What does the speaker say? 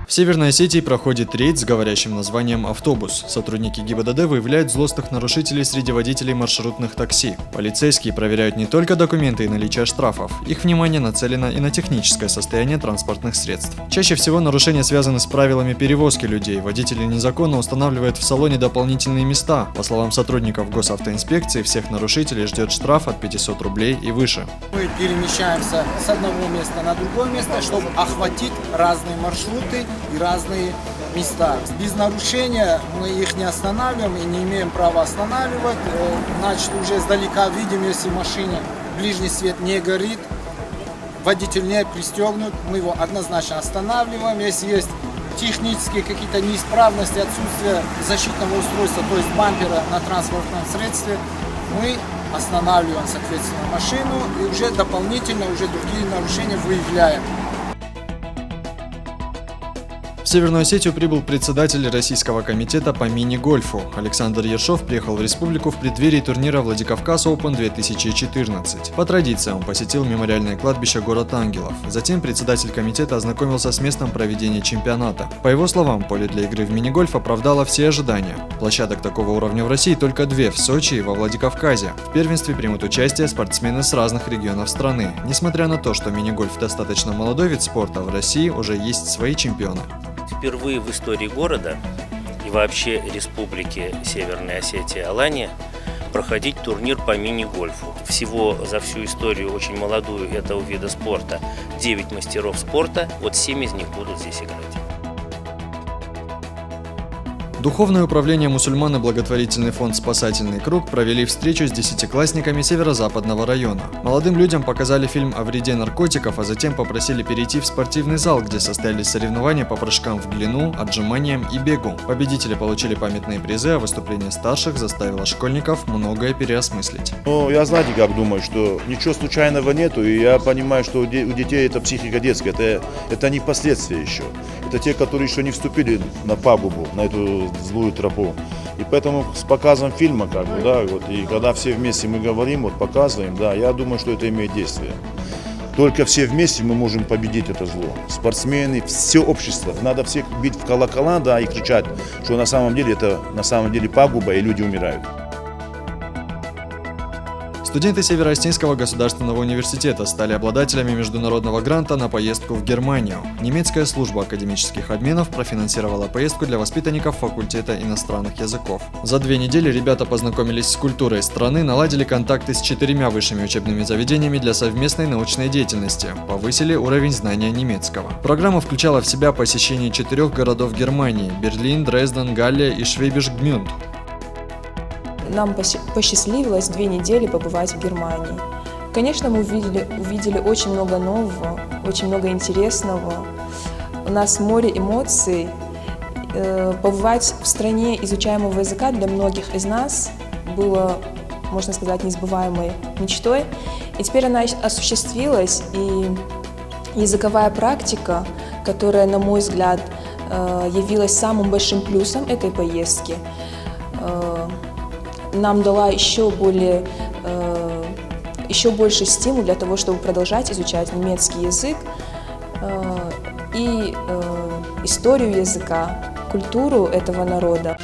В Северной Осетии проходит рейд с говорящим названием «Автобус». Сотрудники ГИБДД выявляют злостных нарушителей среди водителей маршрутных такси. Полицейские проверяют не только документы и наличие штрафов. Их внимание нацелено и на техническое состояние транспортных средств. Чаще всего нарушения связаны с правилами перевозки людей. Водители незаконно устанавливают в салоне дополнительные места. По словам сотрудников госавтоинспекции, всех нарушителей ждет штраф от 500 рублей и выше. Мы перемещаемся с одного места на другое место, чтобы охватить разные маршруты и разные места. Без нарушения мы их не останавливаем и не имеем права останавливать. Значит, уже издалека видим, если в машине ближний свет не горит, водитель не пристегнут, мы его однозначно останавливаем. Если есть технические какие-то неисправности, отсутствие защитного устройства, то есть бампера на транспортном средстве, мы останавливаем, соответственно, машину и уже дополнительно другие нарушения выявляем. В Северную Осетию прибыл председатель Российского комитета по мини-гольфу. Александр Ершов приехал в республику в преддверии турнира Владикавказ Open 2014. По традиции он посетил мемориальное кладбище «Город ангелов». Затем председатель комитета ознакомился с местом проведения чемпионата. По его словам, поле для игры в мини-гольф оправдало все ожидания. Площадок такого уровня в России только 2 – в Сочи и во Владикавказе. В первенстве примут участие спортсмены с разных регионов страны. Несмотря на то, что мини-гольф достаточно молодой вид спорта, в России уже есть свои чемпионы. Впервые в истории города и вообще Республики Северная Осетия и Алания проходить турнир по мини-гольфу. Всего за всю историю очень молодую этого вида спорта 9 мастеров спорта, вот 7 из них будут здесь играть. Духовное управление мусульман и благотворительный фонд «Спасательный круг» провели встречу с 10-классниками северо-западного района. Молодым людям показали фильм о вреде наркотиков, а затем попросили перейти в спортивный зал, где состоялись соревнования по прыжкам в длину, отжиманиям и бегу. Победители получили памятные призы, а выступление старших заставило школьников многое переосмыслить. Я, знаете, как думаю, что ничего случайного нету, и я понимаю, что у детей это психика детская, это не последствия еще. Это те, которые еще не вступили на пагубу, на эту злую тропу. И поэтому с показом фильма, и когда все вместе мы говорим, показываем, я думаю, что это имеет действие. Только все вместе мы можем победить это зло. Спортсмены, все общество. Надо всех бить в колокола, и кричать, что на самом деле это пагуба, и люди умирают. Студенты Северо-Осетинского государственного университета стали обладателями международного гранта на поездку в Германию. Немецкая служба академических обменов профинансировала поездку для воспитанников факультета иностранных языков. За 2 недели ребята познакомились с культурой страны, наладили контакты с 4 высшими учебными заведениями для совместной научной деятельности, повысили уровень знания немецкого. Программа включала в себя посещение 4 городов Германии – Берлин, Дрезден, Галле и Швейбиш-Гмюнд. Нам посчастливилось 2 недели побывать в Германии. Конечно, мы увидели очень много нового, очень много интересного. У нас море эмоций. Побывать в стране изучаемого языка для многих из нас было, можно сказать, несбываемой мечтой. И теперь она осуществилась, и языковая практика, которая, на мой взгляд, явилась самым большим плюсом этой поездки, нам дала еще больше стимул для того, чтобы продолжать изучать немецкий язык и историю языка, культуру этого народа.